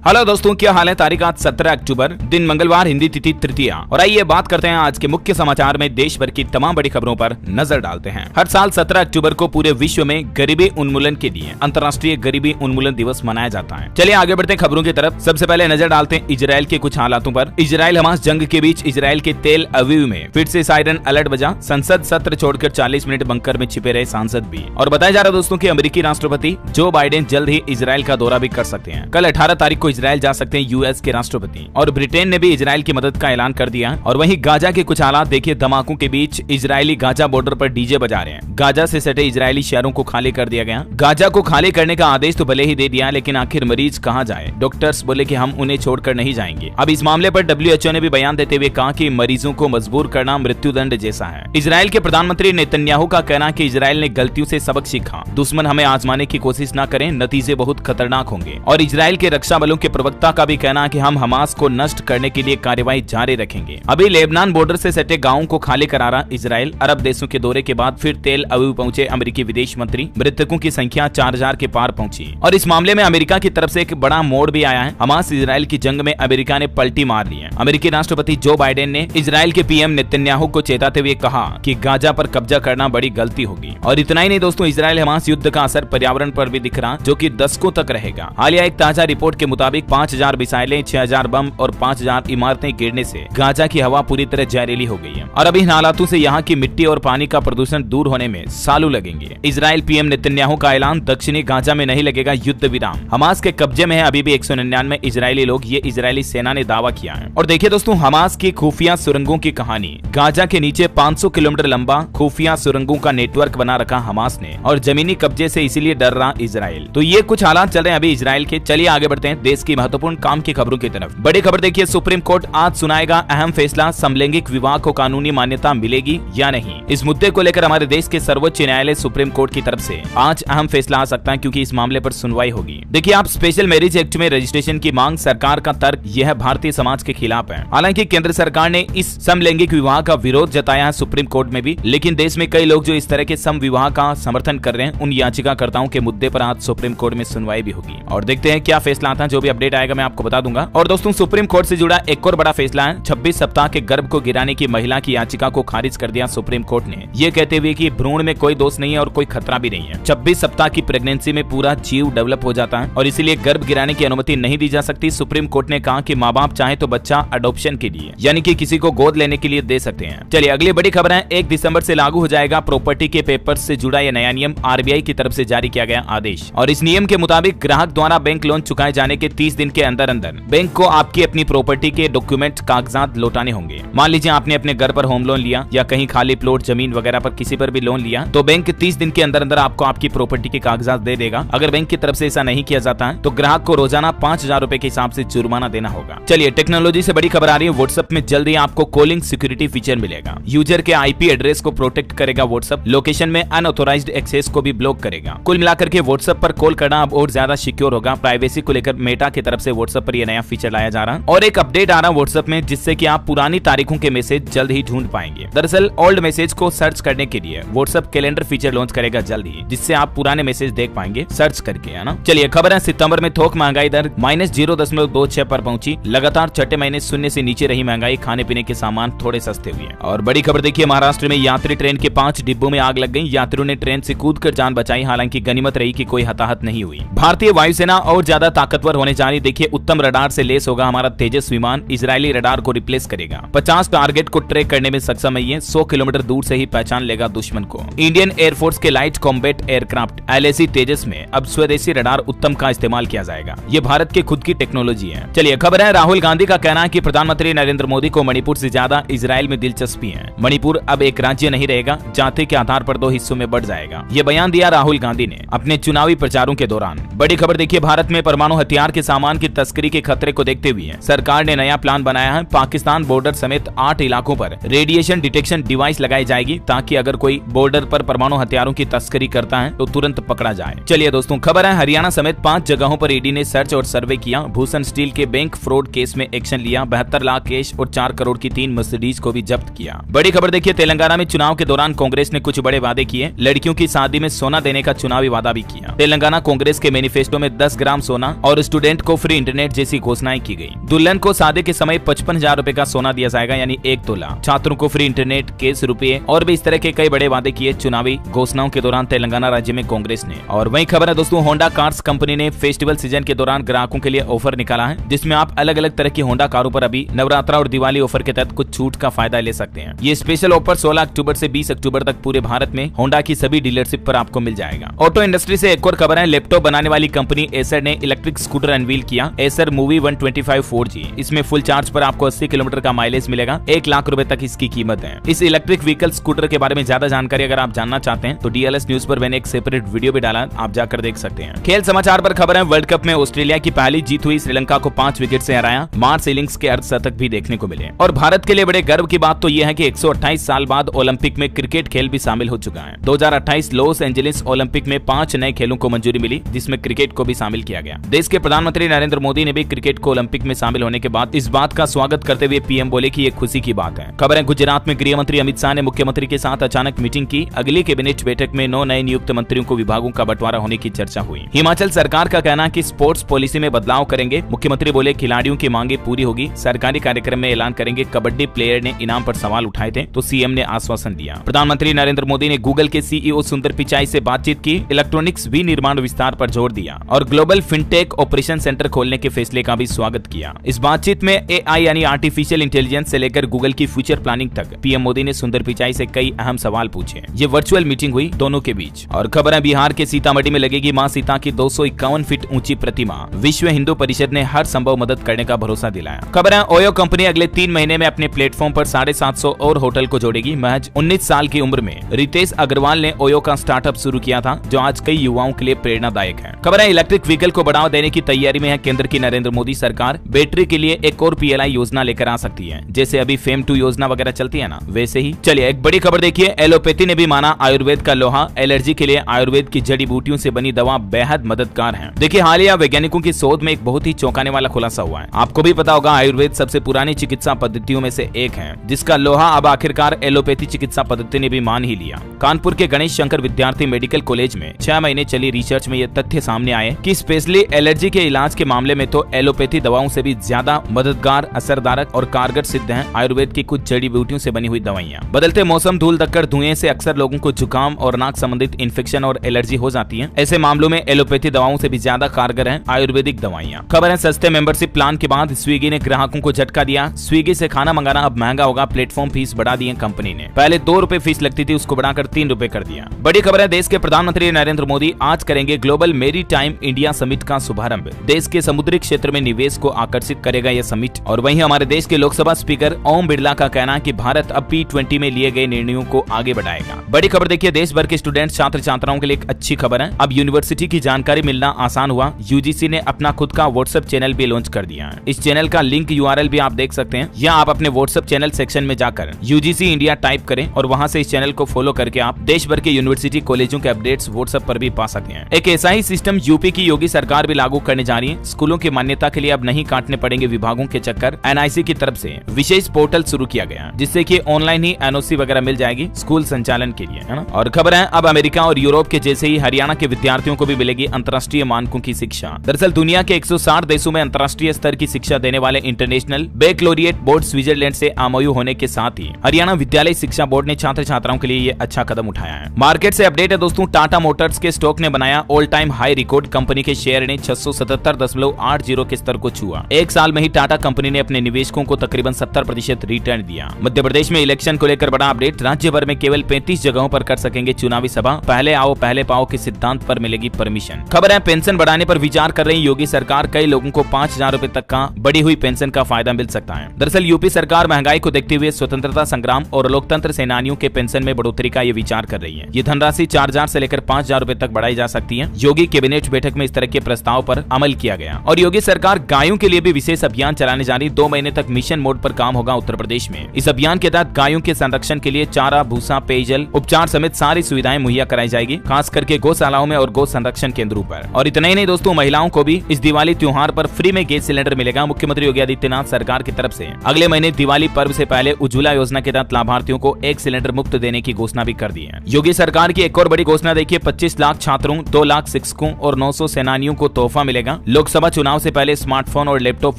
Hello दोस्तों, क्या हाल है। तारीख आज 17 अक्टूबर, दिन मंगलवार, हिंदी तिथि तृतीया। और आइए बात करते हैं आज के मुख्य समाचार में देश भर की तमाम बड़ी खबरों पर नजर डालते हैं। हर साल 17 अक्टूबर को पूरे विश्व में गरीबी उन्मूलन के लिए अंतर्राष्ट्रीय गरीबी उन्मूलन दिवस मनाया जाता है। चलिए आगे बढ़ते हैं खबरों की तरफ। सबसे पहले नजर डालते हैं इजराइल के कुछ हालातों पर। इजराइल हमास जंग के बीच इजराइल के तेल अवीव में फिर से सायरन अलर्ट बजा। संसद सत्र छोड़कर 40 मिनट बंकर में छिपे रहे सांसद भी। और बताया जा रहा है दोस्तों कि अमेरिकी राष्ट्रपति जो बाइडेन जल्द ही इजराइल का दौरा भी कर सकते हैं। कल 18 तारीख को इजराइल जा सकते हैं यूएस के राष्ट्रपति। और ब्रिटेन ने भी इजराइल की मदद का ऐलान कर दिया। और वहीं गाजा के कुछ हालात देखिए। धमाकों के बीच इजरायली गाजा बॉर्डर पर डीजे बजा रहे हैं। गाजा से सटे इजरायली शहरों को खाली कर दिया गया। गाजा को खाली करने का आदेश तो भले ही दे दिया, लेकिन आखिर मरीज कहां जाए। डॉक्टर्स बोले कि हम उन्हें छोड़कर नहीं जाएंगे। अब इस मामले पर WHO ने भी बयान देते हुए कहा कि मरीजों को मजबूर करना मृत्युदंड जैसा है। इजराइल के प्रधानमंत्री नेतन्याहू का कहना कि इजराइल ने गलतियों से सबक सीखा। दुश्मन हमें आजमाने की कोशिश न करें, नतीजे बहुत खतरनाक होंगे। और इजराइल के रक्षा बलों के प्रवक्ता का भी कहना कि हम हमास को नष्ट करने के लिए कार्रवाई जारी रखेंगे। अभी लेबनान बॉर्डर से सटे गांवों को खाली करा रहा इजराइल। अरब देशों के दौरे के बाद फिर तेल अवीव पहुंचे अमेरिकी विदेश मंत्री। मृतकों की संख्या 4000 के पार पहुंची। और इस मामले में अमेरिका की तरफ से एक बड़ा मोड़ भी आया है। हमास इजराइल की जंग में अमेरिका ने पलटी मार ली है। अमेरिकी राष्ट्रपति जो बाइडेन ने इजराइल के पीएम नेतन्याहू को चेताते हुए कहा कि गाजा पर कब्जा करना बड़ी गलती होगी। और इतना ही नहीं दोस्तों, इजराइल हमास युद्ध का असर पर्यावरण पर भी दिख रहा, जो कि दशकों तक रहेगा। हालिया एक ताजा रिपोर्ट के मुताबिक 5000 मिसाइलें, 6000 बम और 5000 इमारतें गिरने से गाजा की हवा पूरी तरह जहरीली हो गई है। और अभी इन हालातों से यहाँ की मिट्टी और पानी का प्रदूषण दूर होने में सालों लगेंगे। इजराइल पीएम नेतन्याहू का ऐलान, दक्षिणी गाजा में नहीं लगेगा युद्ध विराम। हमास के कब्जे में है अभी भी 199 इजरायली लोग, ये इजरायली सेना ने दावा किया है। और देखिए दोस्तों, हमास की खुफिया सुरंगों की कहानी। गाजा के नीचे 500 किलोमीटर लंबा खुफिया सुरंगों का नेटवर्क बना रखा हमास ने, और जमीनी कब्जे से इसीलिए डर रहा इजराइल। तो ये कुछ हालात चल रहे हैं अभी इजराइल के। चलिए आगे बढ़ते हैं देश की महत्वपूर्ण काम की खबरों की तरफ। बड़ी खबर देखिए, सुप्रीम कोर्ट आज सुनाएगा अहम फैसला, समलैंगिक विवाह को कानूनी मान्यता मिलेगी या नहीं। इस मुद्दे को लेकर हमारे देश के सर्वोच्च न्यायालय सुप्रीम कोर्ट की तरफ से आज अहम फैसला आ सकता है, क्योंकि इस मामले पर सुनवाई होगी। देखिए, आप स्पेशल मैरिज एक्ट में रजिस्ट्रेशन की मांग, सरकार का तर्क यह भारतीय समाज के खिलाफ है। हालांकि केंद्र सरकार ने इस समलैंगिक विवाह का विरोध जताया है सुप्रीम कोर्ट में भी, लेकिन देश में कई लोग जो इस तरह के सम विवाह का समर्थन कर रहे हैं, उन याचिकाकर्ताओं के मुद्दे पर आज सुप्रीम कोर्ट में सुनवाई भी होगी। और देखते हैं क्या फैसला आता है। जो भी अपडेट आएगा मैं आपको बता दूंगा। और दोस्तों, सुप्रीम कोर्ट से जुड़ा एक और बड़ा फैसला है। 26 सप्ताह के गर्भ को गिराने की महिला की याचिका को खारिज कर दिया सुप्रीम कोर्ट ने, ये कहते हुए कि भ्रूण में कोई दोष नहीं है और कोई खतरा भी नहीं है। 26 सप्ताह की प्रेगनेंसी में पूरा जीव डेवलप हो जाता है और इसीलिए गर्भ गिराने की अनुमति नहीं दी जा सकती। सुप्रीम कोर्ट ने कहा कि माँ बाप चाहे तो बच्चा अडॉप्शन के लिए, यानी कि किसी को गोद लेने के लिए दे सकते हैं। चलिए अगली बड़ी खबर है। 1 दिसंबर से लागू हो जाएगा प्रॉपर्टी के पेपर्स से जुड़ा यह नया नियम। RBI की तरफ से जारी किया गया आदेश। और इस नियम के मुताबिक ग्राहक द्वारा बैंक लोन चुकाए जाने के 30 दिन के अंदर अंदर बैंक को आपकी अपनी प्रॉपर्टी के डॉक्यूमेंट, कागजात लौटाने होंगे। मान लीजिए आपने अपने घर पर होम लोन लिया या कहीं खाली प्लॉट, जमीन वगैरह पर किसी पर भी लोन लिया, तो बैंक 30 दिन के अंदर अंदर आपको आपकी प्रॉपर्टी के कागजात दे देगा। अगर बैंक की तरफ से ऐसा नहीं किया जाता है तो ग्राहक को रोजाना 5000 रुपए के हिसाब से जुर्माना देना होगा। चलिए टेक्नोलॉजी से बड़ी खबर आ रही है। व्हाट्सएप में जल्द ही आपको कॉलिंग सिक्योरिटी फीचर मिलेगा। यूजर के IP एड्रेस को प्रोटेक्ट करेगा व्हाट्सएप। लोकेशन में अनऑथोराइज्ड एक्सेस को भी ब्लॉक करेगा। कुल मिलाकर के व्हाट्सएप पर कॉल करना अब और ज्यादा सिक्योर होगा। प्राइवेसी को लेकर मेटा की तरफ से व्हाट्सएप पर यह नया फीचर लाया जा रहा है। और एक अपडेट आ रहा है व्हाट्सएप में, जिससे कि आप पुरानी तारीखों के मैसेज जल्द ही ढूंढ पाएंगे। दरअसल ओल्ड मैसेज को सर्च करने के लिए व्हाट्सएप कैलेंडर फीचर लॉन्च करेगा जल्द ही, जिससे आप पुराने मैसेज देख पाएंगे सर्च करके, है ना। चलिए खबर है, सितंबर में थोक महंगाई दर -0.26 पर पहुंची। लगातार छठे महीने शून्य से नीचे रही महंगाई। खाने पीने के सामान थोड़े सस्ते हुए। और बड़ी खबर देखिए, महाराष्ट्र में यात्री ट्रेन के 5 डिब्बों में आग लग गई। यात्रियों ने ट्रेन से कूदकर जान बचाई। हालांकि गनीमत रही कि कोई हताहत नहीं हुई। भारतीय वायुसेना और ज्यादा ताकतवर होने जा रही। देखिए, उत्तम रडार से लेस होगा हमारा तेजस विमान। इजरायली रडार को रिप्लेस करेगा। 50 टारगेट को ट्रैक करने में सक्षम है ये। 100 किलोमीटर दूर से ही पहचान लेगा दुश्मन को। इंडियन एयरफोर्स के लाइट कॉम्बैट एयरक्राफ्ट LAC तेजस में अब स्वदेशी रडार उत्तम का इस्तेमाल किया जाएगा। ये भारत के खुद की टेक्नोलॉजी है। चलिए खबर है, राहुल गांधी का कहना है कि प्रधानमंत्री नरेंद्र मोदी को मणिपुर से ज्यादा इजराइल में दिलचस्पी है। मणिपुर अब एक राज्य नहीं रहेगा, जाति के आधार पर 2 हिस्सों में बढ़ जाएगा। ये बयान दिया राहुल गांधी ने अपने चुनावी प्रचारों के दौरान। बड़ी खबर देखिए, भारत में परमाणु हथियार के सामान की तस्करी के खतरे को देखते हुए सरकार ने नया प्लान बनाया है। पाकिस्तान बॉर्डर समेत 8 इलाकों पर रेडिएशन डिटेक्शन डिवाइस लगाई जाएगी, ताकि अगर कोई बॉर्डर पर परमाणु हथियारों की तस्करी करता है तो तुरंत पकड़ा जाए। चलिए दोस्तों, खबर है, हरियाणा समेत 5 जगहों पर ईडी ने सर्च और सर्वे किया। भूषण स्टील के बैंक फ्रॉड केस में एक्शन लिया। 72 लाख कैश और 4 करोड़ की 3 मर्सिडीज को भी जब्त किया। बड़ी खबर देखिए, तेलंगाना में चुनाव के दौरान कांग्रेस ने कुछ बड़े वादे किए। लड़कियों की शादी में सोना देने का चुनावी वादा भी किया। तेलंगाना कांग्रेस के मैनिफेस्टो में 10 ग्राम सोना और स्टूडेंट स्टूडेंट को फ्री इंटरनेट जैसी घोषणाएं की गई। दुल्हन को शादी के समय 55,000 रुपए का सोना दिया जाएगा, यानी 1 तोला। छात्रों को फ्री इंटरनेट, केस रुपये और भी इस तरह के कई बड़े वादे किए चुनावी घोषणाओं के दौरान तेलंगाना राज्य में कांग्रेस ने। और वही खबर है दोस्तों, होंडा कार्स कंपनी ने फेस्टिवल सीजन के दौरान ग्राहकों के लिए ऑफर निकाला है, जिसमें आप अलग अलग तरह की होंडा कारों पर अभी नवरात्रा और दिवाली ऑफर के तहत कुछ छूट का फायदा ले सकते हैं। ये स्पेशल ऑफर 16 अक्टूबर से 20 अक्टूबर तक पूरे भारत में होंडा की सभी डीलरशिप पर आपको मिल जाएगा। ऑटो इंडस्ट्री से एक और खबर है, लैपटॉप बनाने वाली कंपनी एसर ने इलेक्ट्रिक स्कूटर अनवील किया, एसर मूवी 125 4G। इसमें फुल चार्ज पर आपको 80 किलोमीटर का माइलेज मिलेगा, 1 लाख रुपए तक इसकी कीमत है। इस इलेक्ट्रिक व्हीकल स्कूटर के बारे में ज्यादा जानकारी अगर आप जानना चाहते हैं तो DLS न्यूज पर मैंने एक सेपरेट वीडियो भी डाला, आप जाकर देख सकते हैं। खेल समाचार पर खबर है, वर्ल्ड कप में ऑस्ट्रेलिया की पहली जीत हुई, श्रीलंका को 5 विकेट से हराया, मार्स इनिंग्स के अर्धशतक भी देखने को मिले। और भारत के लिए बड़े गर्व की बात तो यह है कि 128 साल बाद ओलंपिक में क्रिकेट खेल भी शामिल हो चुका है। 2028 लॉस एंजलिस ओलंपिक में 5 नए खेलों को मंजूरी मिली, जिसमें क्रिकेट को भी शामिल किया गया। देश के प्रधानमंत्री नरेंद्र मोदी ने भी क्रिकेट को ओलंपिक में शामिल होने के बाद इस बात का स्वागत करते हुए पीएम बोले कि ये खुशी की बात है। खबर है, गुजरात में गृह मंत्री अमित शाह ने मुख्यमंत्री के साथ अचानक मीटिंग की। अगली कैबिनेट बैठक में 9 नए नियुक्त मंत्रियों को विभागों का बंटवारा होने की चर्चा हुई। हिमाचल सरकार का कहना कि स्पोर्ट्स पॉलिसी में बदलाव करेंगे। मुख्यमंत्री बोले खिलाड़ियों की मांगे पूरी होगी, सरकारी कार्यक्रम में ऐलान करेंगे। कबड्डी प्लेयर ने इनाम पर सवाल उठाए थे तो सीएम ने आश्वासन दिया। प्रधानमंत्री नरेंद्र मोदी ने गूगल के CEO सुंदर पिचाई से बातचीत की, इलेक्ट्रॉनिक्स विनिर्माण विस्तार पर जोर दिया और ग्लोबल फिनटेक ऑपरेशन सेंटर खोलने के फैसले का भी स्वागत किया। इस बातचीत में AI यानी आर्टिफिशियल इंटेलिजेंस से लेकर गूगल की फ्यूचर प्लानिंग तक पीएम मोदी ने सुंदर पिचाई से कई अहम सवाल पूछे। ये वर्चुअल मीटिंग हुई दोनों के बीच। और खबर है, बिहार के सीतामढ़ी में लगेगी मां सीता की 251 फीट ऊंची प्रतिमा। विश्व हिंदू परिषद ने हर संभव मदद करने का भरोसा दिलाया। खबर है, ओयो कंपनी अगले 3 महीने में अपने प्लेटफॉर्म पर 750 और होटल को जोड़ेगी। महज 19 साल की उम्र में रितेश अग्रवाल ने ओयो का स्टार्टअप शुरू किया था, जो आज कई युवाओं के लिए प्रेरणादायक है। खबर है, इलेक्ट्रिक व्हीकल को बढ़ावा देने की तैयारी में है केंद्र की नरेंद्र मोदी सरकार। बैटरी के लिए एक और PLI योजना लेकर आ सकती है, जैसे अभी फेम 2 योजना वगैरह चलती है ना, वैसे ही। चलिए एक बड़ी खबर देखिए, एलोपैथी ने भी माना आयुर्वेद का लोहा। एलर्जी के लिए आयुर्वेद की जड़ी बूटियों से बनी दवा बेहद मददगार है। देखिए, हालिया वैज्ञानिकों की शोध में एक बहुत ही चौंकाने वाला खुलासा हुआ है। आपको भी पता होगा, आयुर्वेद सबसे पुरानी चिकित्सा पद्धतियों में से एक है, जिसका लोहा अब आखिरकार एलोपैथी चिकित्सा पद्धति ने भी मान ही लिया। कानपुर के गणेश शंकर विद्यार्थी मेडिकल कॉलेज में 6 महीने चली रिसर्च में यह तथ्य सामने आए कि स्पेशली एलर्जी के इलाज के मामले में तो एलोपैथी दवाओं से भी ज्यादा मददगार, असरदारक और कारगर सिद्ध है आयुर्वेद की कुछ जड़ी बूटियों से बनी हुई दवाइयाँ। बदलते मौसम, धूल धक्कड़, धुएं से अक्सर लोगों को जुकाम और नाक संबंधित इन्फेक्शन और एलर्जी हो जाती है। ऐसे मामलों में एलोपैथी दवाओं से भी ज्यादा कारगर है आयुर्वेदिक दवाइयाँ। खबर है, सस्ते मेंबरशिप प्लान के बाद स्विगी ने ग्राहकों को झटका दिया। स्विगी से खाना मंगाना अब महंगा होगा। प्लेटफॉर्म फीस बढ़ा दी है कंपनी ने। पहले 2 रुपए फीस लगती थी, उसको बढ़ाकर 3 रुपए कर दिया। बड़ी खबर है, देश के प्रधानमंत्री नरेंद्र मोदी आज करेंगे ग्लोबल मैरीटाइम इंडिया समिट का शुभारंभ। देश के समुद्री क्षेत्र में निवेश को आकर्षित करेगा यह समिट। और वहीं हमारे देश के लोकसभा स्पीकर ओम बिरला का कहना कि भारत अब P20 में लिए गए निर्णयों को आगे बढ़ाएगा। बड़ी खबर देखिए, देश भर के स्टूडेंट छात्र छात्राओं के लिए एक अच्छी खबर है। अब यूनिवर्सिटी की जानकारी मिलना आसान हुआ। UGC ने अपना खुद का व्हाट्सएप चैनल भी लॉन्च कर दिया है। इस चैनल का लिंक URL भी आप देख सकते हैं, या आप अपने व्हाट्सएप चैनल सेक्शन में जाकर UGC इंडिया टाइप करें और वहां से इस चैनल को फॉलो करके आप देश भर के यूनिवर्सिटी कॉलेजों के अपडेट्स व्हाट्सएप पर भी पा सकते हैं। एक ऐसा ही सिस्टम यूपी की योगी सरकार भी लागू करने जा रही है। स्कूलों की मान्यता के लिए अब नहीं काटने पड़ेंगे विभागों के चक्कर। NIC की तरफ से विशेष पोर्टल शुरू किया गया, जिससे कि ऑनलाइन ही NOC वगैरह मिल जाएगी स्कूल संचालन के लिए, है ना। और खबर है, अब अमेरिका और यूरोप के जैसे ही हरियाणा के विद्यार्थियों को भी मिलेगी अंतर्राष्ट्रीय मानकों की शिक्षा। दरअसल दुनिया के 160 देशों में अंतर्राष्ट्रीय स्तर की शिक्षा देने वाले इंटरनेशनल बैकलोरिएट बोर्ड स्विट्जरलैंड से MOU होने के साथ ही हरियाणा विद्यालय शिक्षा बोर्ड ने छात्र छात्राओं के लिए ये अच्छा कदम उठाया है। मार्केट से अपडेट है दोस्तों, टाटा मोटर्स के स्टॉक ने बनाया all time high record. Company के शेयर ने 677.80 के स्तर को छुआ। एक साल में ही टाटा कंपनी ने अपने निवेशकों को तकरीबन 70% रिटर्न दिया। मध्य प्रदेश में इलेक्शन को लेकर बड़ा अपडेट, राज्य भर में केवल 35 जगहों पर कर सकेंगे चुनावी सभा। पहले आओ पहले पाओ के सिद्धांत पर मिलेगी परमिशन। खबर है, पेंशन बढ़ाने पर विचार कर रही योगी सरकार। कई लोगों को 5,000 रुपए तक का बढ़ी हुई पेंशन का फायदा मिल सकता है। दरअसल यूपी सरकार महंगाई को देखते हुए स्वतंत्रता संग्राम और लोकतंत्र सेनानियों के पेंशन में बढ़ोतरी का ये विचार कर रही है। ये धनराशि 4,000 से लेकर 5,000 रुपए तक बढ़ाई जा सकती है। योगी कैबिनेट बैठक में इस तरह के प्रस्ताव पर अमल किया गया। और योगी सरकार गायों के लिए भी विशेष अभियान चलाने जा रही। 2 महीने तक मिशन मोड पर काम होगा उत्तर प्रदेश में। इस अभियान के तहत गायों के संरक्षण के लिए चारा, भूसा, पेयजल, उपचार समेत सारी सुविधाएं मुहैया कराई जाएगी, खास करके गौशालाओं में और गौ संरक्षण केंद्रों पर। और इतना ही नहीं दोस्तों, महिलाओं को भी इस दिवाली त्योहार पर फ्री में गैस सिलेंडर मिलेगा। मुख्यमंत्री योगी आदित्यनाथ सरकार की तरफ से अगले महीने दिवाली पर्व से पहले उज्ज्वला योजना के तहत लाभार्थियों को 1 सिलेंडर मुफ्त देने की घोषणा भी कर दी है। योगी सरकार की एक और बड़ी घोषणा देखिए, 25 लाख छात्रों, 2 लाख शिक्षकों और 900 सेनानियों को तोहफा मिलेगा। लोकसभा चुनाव से पहले स्मार्टफोन और लैपटॉप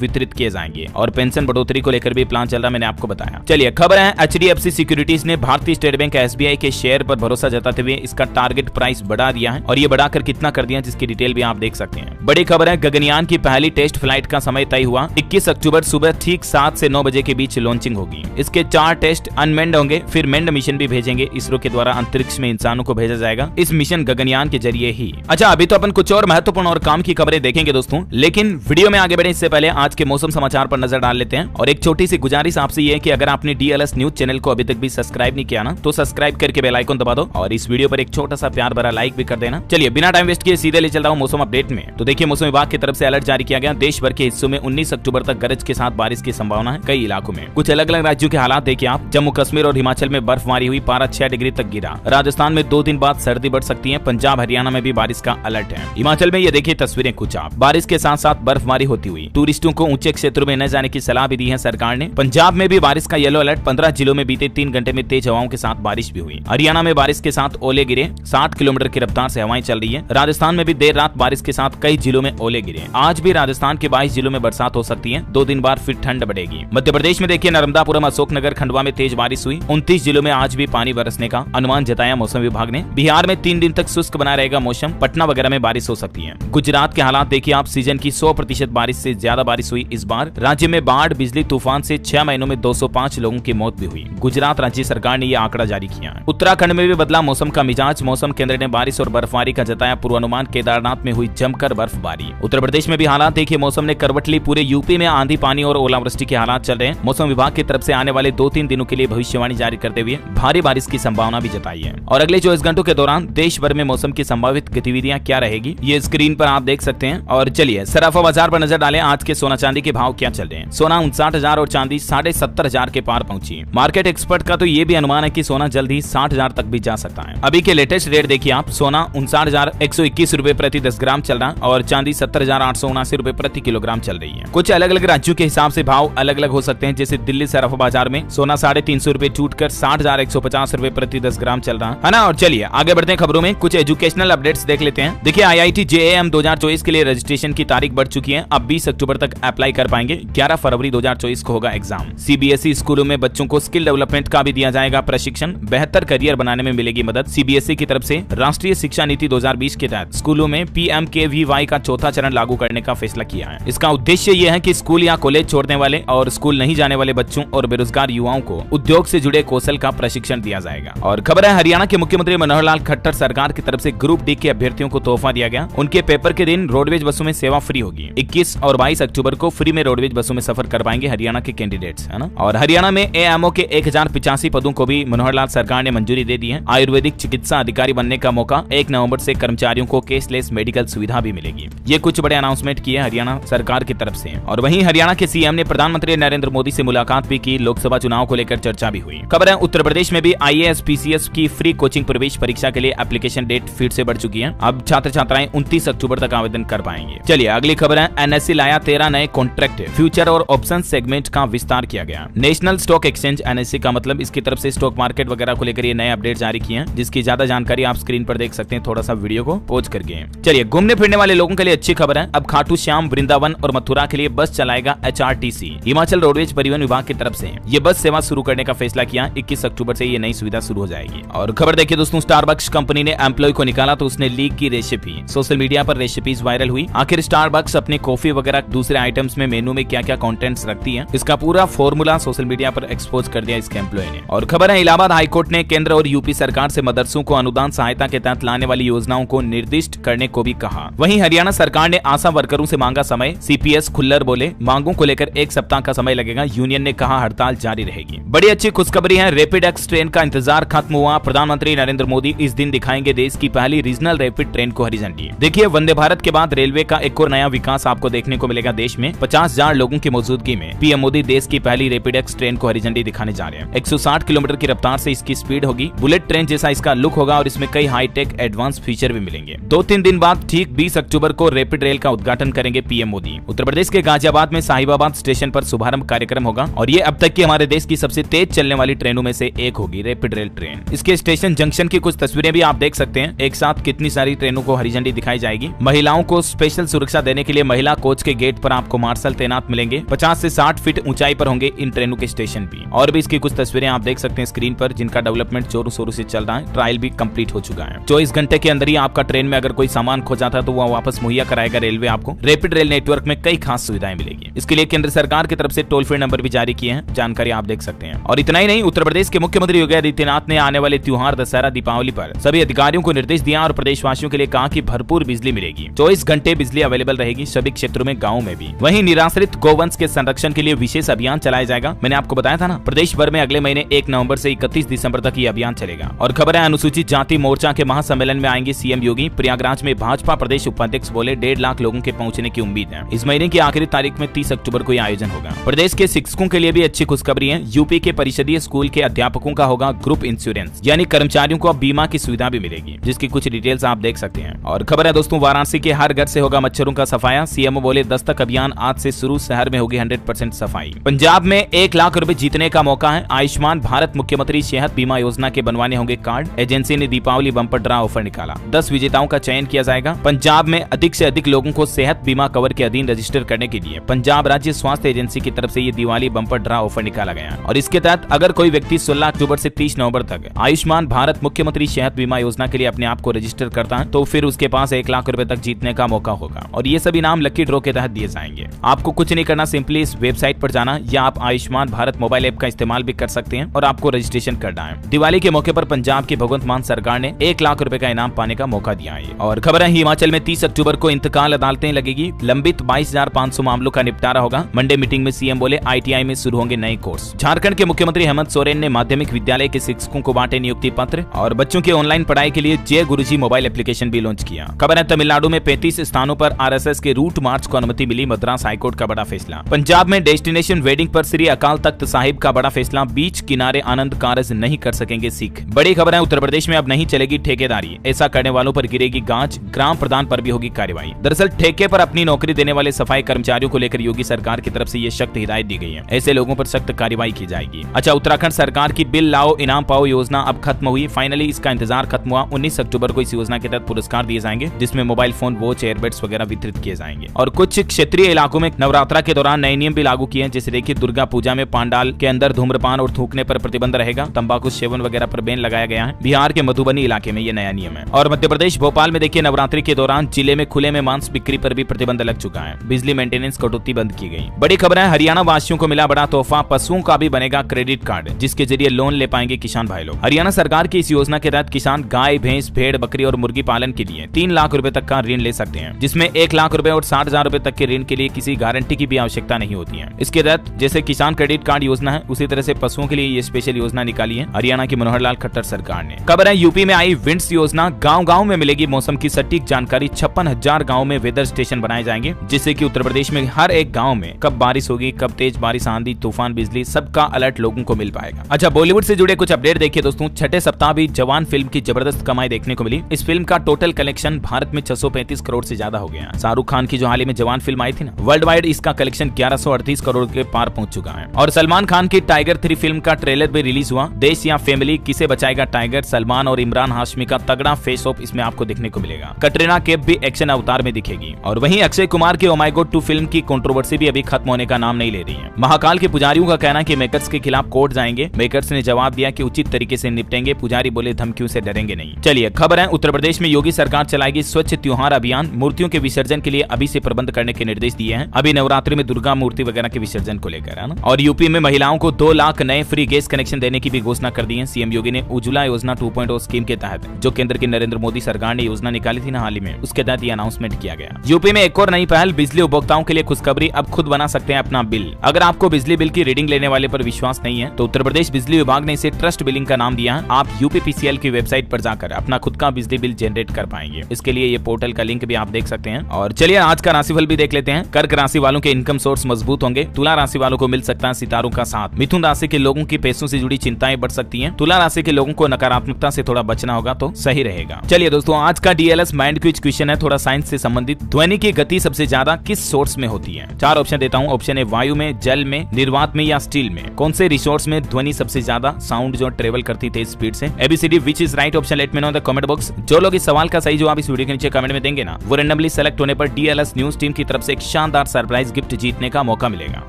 वितरित किए जाएंगे और पेंशन बढ़ोतरी को लेकर भी प्लान चल रहा है, मैंने आपको बताया। चलिए खबर है HDFC सिक्योरिटीज ने भारतीय स्टेट बैंक SBI के शेयर पर भरोसा जताते हुए इसका टारगेट प्राइस बढ़ा दिया है और ये बढ़ाकर कितना कर दिया जिसकी डिटेल भी आप देख सकते हैं। बड़ी खबर है, गगनयान की पहली टेस्ट फ्लाइट का समय तय हुआ। 21 अक्टूबर सुबह ठीक 7 से 9 बजे के बीच लॉन्चिंग होगी। इसके 4 टेस्ट अनमेंड होंगे, फिर मेंड मिशन भी भेजेंगे। इसरो के द्वारा अंतरिक्ष में इंसानों को भेजा जाएगा इस मिशन गगनयान के जरिए ही। अच्छा, अभी तो अपन कुछ और महत्वपूर्ण और काम की खबरें देखेंगे दोस्तों, लेकिन वीडियो में आगे बढ़े इससे पहले आज के मौसम समाचार पर नजर डाल लेते हैं। और एक छोटी सी गुजारिश आपसे ये है कि अगर आपने DLS न्यूज चैनल को अभी तक भी सब्सक्राइब नहीं किया ना, तो सब्सक्राइब करके बेल आइकन दबा दो और इस वीडियो पर एक छोटा सा प्यार भरा लाइक भी कर देना। चलिए बिना टाइम वेस्ट किए सीधे ले चल रहा हूँ मौसम अपडेट में। तो देखिए, मौसम विभाग की तरफ से अलर्ट जारी किया गया। देश भर के हिस्सों में 19 अक्टूबर तक गरज के साथ बारिश की संभावना है कई इलाकों में। कुछ अलग अलग राज्यों के हालात देखिए आप। जम्मू कश्मीर और हिमाचल में बर्फबारी हुई, पारा 6 डिग्री तक गिरा। राजस्थान में 2 दिन बाद सर्दी बढ़ सकती है। पंजाब हरियाणा में भी बारिश का अलर्ट है। हिमाचल में ये देखिए तस्वीरें कुछ आप, बारिश के साथ साथ बर्फबारी होती हुई। टूरिस्टों को ऊंचे क्षेत्रों में न जाने की सलाह भी दी है सरकार ने। पंजाब में भी बारिश का येलो अलर्ट। 15 जिलों में बीते 3 घंटे में तेज हवाओं के साथ बारिश भी हुई। हरियाणा में बारिश के साथ ओले गिरे, 60 किलोमीटर की रफ्तार से हवाएं चल रही है। राजस्थान में भी देर रात बारिश के साथ कई जिलों में ओले गिरे। आज भी राजस्थान के 22 जिलों में बरसात हो सकती है। 2 दिन बाद फिर ठंड बढ़ेगी। मध्य प्रदेश में देखिए, नर्मदापुरम, अशोकनगर, खंडवा में तेज बारिश हुई। 29 जिलों में आज भी पानी बरसने का अनुमान जताया मौसम विभाग ने। बिहार में 3 दिन तक शुष्क बना रहेगा मौसम। पटना वगैरह में बारिश हो सकती है। गुजरात के हालात देखिए आप। सीजन की 100% बारिश से ज्यादा बारिश हुई इस बार। राज्य में बाढ़, बिजली, तूफान से 6 महीनों में 205 लोगों की मौत भी हुई। गुजरात राज्य सरकार ने यह आंकड़ा जारी किया। उत्तराखंड में भी बदला मौसम का मिजाज। मौसम केंद्र ने बारिश और बर्फबारी का जताया पूर्वानुमान। केदारनाथ में हुई जमकर बर्फबारी। उत्तर प्रदेश में भी हालात देखिए, मौसम ने करवट ली। पूरे यूपी में आंधी, पानी और ओलावृष्टि के हालात चल रहे हैं। मौसम विभाग की तरफ से आने वाले 2-3 दिनों के लिए भविष्यवाणी जारी करते हुए भारी बारिश की संभावना भी जताई है। और अगले 24 घंटों के दौरान देश भर में मौसम की संभावित गतिविधियां क्या रहेगी, ये स्क्रीन पर आप देख सकते हैं। और चलिए सराफा बाजार पर नजर डालें। आज के सोना चांदी के भाव क्या चल रहे हैं। सोना 59,000 और चांदी 70,500 के पार पहुंची। मार्केट एक्सपर्ट का तो ये भी अनुमान है कि सोना जल्द ही 60,000 तक भी जा सकता है। अभी के लेटेस्ट रेट देखिए आप। सोना 59,121 रुपए प्रति 10 ग्राम चल रहा और चांदी 70,879 रुपए प्रति किलोग्राम चल रही है। कुछ अलग अलग राज्यों के हिसाब से भाव अलग अलग हो सकते हैं। जैसे दिल्ली सराफा बाजार में सोना 350 रुपए टूटकर 60,150 रुपए प्रति 10 ग्राम चल रहा है ना। और चलिए आगे बढ़ते हैं खबरों में। कुछ एजुकेशनल अपडेट्स देख लेते हैं। देखिए, IIT JAM 2024 के लिए रजिस्ट्रेशन की तारीख बढ़ चुकी है। अब 20 अक्टूबर तक अप्लाई कर पाएंगे। 11 फरवरी 2024 को होगा एग्जाम। CBSE स्कूलों में बच्चों को स्किल डेवलपमेंट का भी दिया जाएगा प्रशिक्षण। बेहतर करियर बनाने में मिलेगी मदद। CBSE की तरफ से राष्ट्रीय शिक्षा नीति 2020 के तहत स्कूलों में PMKVY का चौथा चरण लागू करने का फैसला किया है। इसका उद्देश्य यह है कि स्कूल या कॉलेज छोड़ने वाले और स्कूल नहीं जाने वाले बच्चों और बेरोजगार युवाओं को उद्योग से जुड़े कौशल का प्रशिक्षण दिया जाएगा। और खबर है, हरियाणा के मुख्यमंत्री मनोहर लाल खट्टर सरकार की तरफ से ग्रुप D के अभ्यर्थियों को तोहफा दिया गया। उनके पेपर के दिन रोडवेज बसों में सेवा फ्री होगी। 21 और 22 अक्टूबर को फ्री में रोडवेज बसों में सफर कर पाएंगे हरियाणा के कैंडिडेट्स, है ना। और हरियाणा में AMO के 1085 पदों को भी मनोहर लाल सरकार ने मंजूरी दे दी है। आयुर्वेदिक चिकित्सा अधिकारी बनने का मौका। 1 नवंबर से कर्मचारियों को कैशलेस मेडिकल सुविधा भी मिलेगी। ये कुछ बड़े अनाउंसमेंट किए हरियाणा सरकार की तरफ से। और वहीं हरियाणा के CM ने प्रधानमंत्री नरेंद्र मोदी से मुलाकात भी की। लोकसभा चुनाव को लेकर चर्चा भी हुई। खबर है, उत्तर प्रदेश में भी IAS PCS की फ्री कोचिंग प्रवेश परीक्षा के लिए एप्लीकेशन डेट फिर से बढ़ चुकी है। अब छात्र छात्राएं 29 अक्टूबर तक आवेदन कर पाएंगे। चलिए अगली खबर है, NSE लाया 13 नए कॉन्ट्रैक्ट। फ्यूचर और ऑप्शन सेगमेंट का विस्तार किया गया। नेशनल स्टॉक एक्सचेंज NSE का मतलब इसकी तरफ से स्टॉक मार्केट वगैरह को लेकर ये नए अपडेट जारी किए हैं, जिसकी ज्यादा जानकारी आप स्क्रीन पर देख सकते हैं। थोड़ा सा वीडियो को पॉज करके। चलिए, घूमने फिरने वाले लोगों के लिए अच्छी खबर है। अब खाटू श्याम, वृंदावन और मथुरा के लिए बस चलाएगा HRTC। हिमाचल रोडवेज परिवहन विभाग की तरफ से ये बस सेवा शुरू करने का फैसला किया। 21 अक्टूबर से ये नई सुविधा शुरू हो जाएगी। और खबर देखिए दोस्तों, स्टारबक्स कंपनी ने एम्प्लॉय को निकाला तो उसने लीक की रेसिपी। सोशल मीडिया पर रेसिपीज वायरल हुई। आखिर स्टारबक्स अपने कॉफी वगैरह दूसरे आइटम्स में मेनू में क्या क्या कंटेंट्स रखती है, इसका पूरा फॉर्मूला सोशल मीडिया पर एक्सपोज कर दिया इसके एम्प्लॉय ने। और खबर है, इलाहाबाद हाईकोर्ट ने केंद्र और यूपी सरकार से मदरसों को अनुदान सहायता के तहत लाने वाली योजनाओं को निर्दिष्ट करने को भी कहा। वहीं हरियाणा सरकार ने आशा वर्करों से मांगा समय। CPS खुल्लर बोले मांगों को लेकर 1 सप्ताह का समय लगेगा। यूनियन ने कहा हड़ताल जारी रहेगी। बड़ी अच्छी खुशखबरी है, रैपिड एक्स ट्रेन का इंतजार खत्म हुआ। प्रधानमंत्री नरेंद्र मोदी इस दिन दिखाएंगे देश की पहली रीजनल रैपिड ट्रेन को हरी झंडी। देखिए, वंदे भारत के बाद रेलवे का एक और नया विकास आपको देखने को मिलेगा देश में। 50,000 लोगों की मौजूदगी में PM मोदी देश की पहली रैपिड एक्स ट्रेन को हरी झंडी दिखाने जा रहे हैं। 160 किलोमीटर की रफ्तार से इसकी स्पीड होगी। बुलेट ट्रेन जैसा इसका लुक होगा और इसमें कई हाईटेक एडवांस फीचर भी मिलेंगे। 2-3 दिन बाद ठीक 20 अक्टूबर को रैपिड रेल का उद्घाटन करेंगे PM मोदी। उत्तर प्रदेश के गाजियाबाद में साहिबाबाद स्टेशन पर शुभारंभ कार्यक्रम होगा और ये अब तक की हमारे देश की सबसे तेज चलने वाली ट्रेनों में से एक होगी रैपिड रेल ट्रेन। इसके स्टेशन जंक्शन की कुछ तस्वीरें भी आप देख सकते हैं। एक साथ कितनी सारी ट्रेनों को हरी झंडी दिखाई जाएगी। महिलाओं को स्पेशल सुरक्षा देने के लिए महिला कोच के गेट पर आपको मार्शल तैनात मिलेंगे। 50 से 60 फीट ऊंचाई पर होंगे इन ट्रेनों के स्टेशन भी। और भी इसकी कुछ तस्वीरें आप देख सकते हैं स्क्रीन पर, जिनका डेवलपमेंट जोरों शोरों से चल रहा है। ट्रायल भी कंप्लीट हो चुका है। 24 घंटे के अंदर ही आपका ट्रेन में अगर कोई सामान खो जाता है तो वह वापस मुहैया कराएगा रेलवे आपको। रैपिड रेल नेटवर्क में कई खास सुविधाएं मिलेगी। इसके लिए केंद्र सरकार की तरफ से टोल फ्री नंबर भी जारी किए हैं, जानकारी आप देख सकते हैं। और इतना ही नहीं, उत्तर प्रदेश के मुख्यमंत्री योगी आदित्यनाथ ने आने वाले त्योहार दशहरा दीपावली पर सभी अधिकारियों को निर्देश दिया और प्रदेशवासियों के लिए कहा कि भरपूर बिजली मिलेगी। 24 घंटे बिजली अवेलेबल रहेगी सभी क्षेत्रों में, गाँव में भी। वहीं निराश्रित गोवंश के संरक्षण के लिए विशेष अभियान चलाया जाएगा। मैंने आपको बताया था ना, प्रदेश भर में अगले महीने 1 नवंबर से 31 दिसंबर तक ये अभियान चलेगा। और खबर है, अनुसूचित जाति मोर्चा के महासम्मेलन में आएंगे सीएम योगी। प्रयागराज में भाजपा प्रदेश उपाध्यक्ष बोले 1.5 लाख लोगों के पहुंचने की उम्मीद है। इस महीने की आखिरी तारीख में 30 अक्टूबर को यह आयोजन होगा। प्रदेश के शिक्षकों के लिए भी अच्छी खुशखबरी है। यूपी के परिषदीय स्कूल के अध्यापकों का होगा ग्रुप इंश्योरेंस, यानी कर्मचारियों को अब बीमा की सुविधा भी मिलेगी, जिसकी कुछ डिटेल्स आप देख सकते हैं। और खबर है दोस्तों, वाराणसी के हर घर से होगा मच्छरों का सफाया। सीएम बोले दस्तक अभियान आज से शुरू, शहर में होगी 100% सफाई। पंजाब में 1 लाख रुपए जीतने का मौका है। आयुष्मान भारत मुख्यमंत्री सेहत बीमा योजना के बनवाने होंगे कार्ड। एजेंसी ने दीपावली बम्पर ड्रा ऑफर निकाला। 10 विजेताओं का चयन किया जाएगा। पंजाब में अधिक से अधिक लोगों को सेहत बीमा कवर के अधीन रजिस्टर करने के लिए पंजाब राज्य स्वास्थ्य एजेंसी की तरफ से ये दिवाली बम्पर ड्रा ऑफर निकाला गया। और इसके तहत अगर कोई व्यक्ति 16 अक्टूबर से 30 नवंबर तक आयुष्मान भारत मुख्यमंत्री सेहत बीमा योजना के लिए अपने आप को रजिस्टर करता है तो फिर उसके पास 1 लाख रुपए तक जीतने का मौका होगा। और ये सभी नाम लकी ड्रॉ के तहत दिए जाएंगे। आपको कुछ नहीं करना, सिंपली इस वेबसाइट पर जाना या आप आयुष्मान भारत मोबाइल ऐप का इस्तेमाल भी कर सकते हैं और आपको रजिस्ट्रेशन करना है। दिवाली के मौके पर पंजाब की भगवंत मान सरकार ने 1 लाख रुपए का इनाम पाने का मौका दिया है। और खबर है, हिमाचल में 30 अक्टूबर को इंतकाल अदालतें लगेगी। लंबित 22,500 मामलों का निपटारा होगा। मंडे मीटिंग में सीएम बोले आईटीआई में शुरू होंगे नए कोर्स। झारखंड के मुख्यमंत्री हेमंत सोरेन ने माध्यमिक विद्यालय के शिक्षकों को बांटे नियुक्ति पत्र और बच्चों की ऑनलाइन पढ़ाई के लिए जय गुरुजी मोबाइल एप्लीकेशन भी लॉन्च किया। खबर है, तमिलनाडु में 35 स्थानों पर आरएसएस के रूट मार्च को अनुमति मिली। मद्रास हाईकोर्ट का बड़ा फैसला। पंजाब में डेस्टिनेशन वेडिंग पर श्री अकाल तख्त साहिब का बड़ा फैसला। बीच किनारे आनंद कारज नहीं कर सकेंगे सिख। बड़ी खबर है, उत्तर प्रदेश में अब नहीं चलेगी ठेकेदारी। ऐसा करने वालों पर गिरेगी गांज। ग्राम प्रधान पर भी होगी कार्रवाई। दरअसल ठेके पर अपनी नौकरी देने वाले सफाई कर्मचारियों को लेकर योगी सरकार की तरफ से ये सख्त हिदायत दी गई है। ऐसे लोगों पर सख्त कार्रवाई की जाएगी। अच्छा, उत्तराखंड सरकार की बिल लाओ इनाम पाओ योजना अब खत्म हुई। फाइनली इसका इंतजार खत्म हुआ। 19 अक्टूबर को इस योजना के तहत पुरस्कार दिए जाएंगे, जिसमें मोबाइल फोन, वॉच, एयरबड्स वगैरह वितरित किए जाएंगे। और कुछ क्षेत्रीय इलाकों में नवरात्रा के दौरान नए नियम भी लागू किए हैं। जैसे देखिए, दुर्गा पूजा में पांडाल के अंदर धूम्रपान और थूकने पर प्रतिबंध रहेगा। तंबाकू सेवन वगैरह पर बैन लगाया गया है। बिहार के मधुबनी इलाके में ये नया नियम है। और मध्य प्रदेश भोपाल में देखिए, नवरात्रि के दौरान जिले में खुले में मांस बिक्री पर भी प्रतिबंध लग चुका है। बिजली मेंटेनेंस कटौती बंद की गई। बड़ी खबर है, हरियाणा वासियों को मिला बड़ा तोहफा। पशुओं का भी बनेगा क्रेडिट कार्ड, जिसके जरिए लोन ले पाएंगे किसान भाई लोग। हरियाणा सरकार की इस योजना के तहत किसान गाय, भैंस, भेड़, बकरी और मुर्गी पालन के लिए 3 लाख रुपए तक का ऋण ले सकते हैं, जिसमें 1 लाख रुपए और 60,000 रुपए तक के ऋण के लिए किसी गारंटी की भी आवश्यकता नहीं होती है। इसके तहत जैसे किसान क्रेडिट कार्ड योजना है, उसी तरह से पशुओं के लिए ये स्पेशल योजना निकाली है हरियाणा की मनोहर लाल खट्टर सरकार ने। खबर है, यूपी में आई विंड्स योजना। गाँव-गाँव में मिलेगी मौसम की सटीक जानकारी। 56,000 गाँव में वेदर स्टेशन बनाए जाएंगे, जिससे कि उत्तर प्रदेश में हर एक गाँव में कब बारिश होगी, कब तेज बारिश, आंधी, तूफान, बिजली, सबका अलर्ट लोगों को मिल पाएगा। अच्छा, बॉलीवुड से जुड़े कुछ अपडेट देखिए दोस्तों। छठे सप्ताह भी जवान फिल्म की जबरदस्त कमाई देखने को मिली। इस फिल्म का टोटल कलेक्शन भारत में 635 करोड़ से ज्यादा हो गया। शाहरुख खान की जो हाल ही में जवान फिल्म आई थी ना, वर्ल्ड वाइड इसका कलेक्शन 1138 करोड़ के पार पहुंच चुका है। और सलमान खान की टाइगर 3 फिल्म का ट्रेलर भी रिलीज हुआ। देश या फैमिली, किसे बचाएगा टाइगर। सलमान और इमरान हाशमी का तगड़ा फेस ऑफ इसमें आपको देखने को मिलेगा। कटरीना कैफ भी एक्शन अवतार में दिखेगी। और वहीं अक्षय कुमार की ओ माय गॉड 2 फिल्म की कंट्रोवर्सी भी अभी खत्म होने का नाम नहीं ले रही है। महाकाल के पुजारियों का कहना है कि मेकर्स के खिलाफ कोर्ट जाएंगे। मेकर्स ने जवाब दिया कि उचित तरीके से निपटेंगे। पुजारी बोले धमकियों से डरेंगे नहीं। चलिए, खबर है, उत्तर प्रदेश में योगी सरकार चलाएगी स्वच्छ त्योहार अभियान। मूर्तियों के विसर्जन के लिए अभी से प्रबंध करने के निर्देश दिए हैं। अभी नवरात्रि में दुर्गा मूर्ति वगैरह के विसर्जन को लेकर, है ना। और यूपी में महिलाओं को 2 लाख नए फ्री गैस कनेक्शन देने की भी घोषणा कर दी है। सीएम योगी ने उज्ज्वला योजना 2.0 स्कीम के तहत, जो केंद्र की नरेंद्र मोदी सरकार ने योजना निकाली थी ना हाल ही में, उसके तहत ये अनाउंसमेंट किया गया। यूपी में एक और नई पहल, बिजली उपभोक्ताओं के लिए खुशखबरी। अब खुद बना सकते हैं अपना बिल। अगर आपको बिजली बिल की रीडिंग लेने वाले पर विश्वास नहीं है तो उत्तर प्रदेश बिजली विभाग ने इसे ट्रस्ट बिलिंग का नाम दिया है। आप यूपीपीसीएल की वेबसाइट पर जाकर अपना खुद का बिजली बिल जनरेट कर पाएंगे। इसके लिए ये पोर्टल का लिंक भी आप देख सकते हैं। और चलिए, आज का राशिफल भी देख लेते हैं। कर्क राशि वालों के इनकम सोर्स मजबूत होंगे। तुला राशि वालों को मिल सकता है सितारों का साथ। मिथुन राशि के लोगों की पैसों से जुड़ी चिंताएं बढ़ सकती हैं। तुला राशि के लोगों को नकारात्मकता से थोड़ा बचना होगा तो सही रहेगा। चलिए दोस्तों, आज का डीएलएस माइंड क्विज क्वेश्चन है, थोड़ा साइंस से संबंधित। ध्वनि की गति सबसे ज्यादा किस सोर्स में होती है? 4 ऑप्शन देता हूँ। ऑप्शन ए वायु में, जल में, निर्वात में या स्टील में। कौन से रिसोर्स में ध्वनि सबसे ज्यादा साउंड जो ट्रेवल करती तेज स्पीड से? ABCD which is right option let me know in the comment box. जो लोग इस सवाल का सही जवाब इस वीडियो के नीचे कमेंट में देंगे ना, वो रैंडम रैंडमली सेलेक्ट होने पर डीएलएस न्यूज टीम की तरफ से एक शानदार सरप्राइज गिफ्ट जीतने का मौका मिलेगा।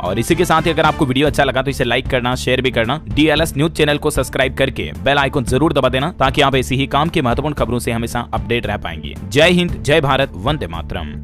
और इसी के साथ ही अगर आपको वीडियो अच्छा लगा तो इसे लाइक करना, शेयर भी करना, डीएलएस न्यूज चैनल को सब्सक्राइब करके बेल आइकन जरूर दबा देना, ताकि आप ऐसी ही काम की महत्वपूर्ण खबरों से हमेशा अपडेट रह पाएंगे। जय हिंद, जय भारत, वंदे मातरम।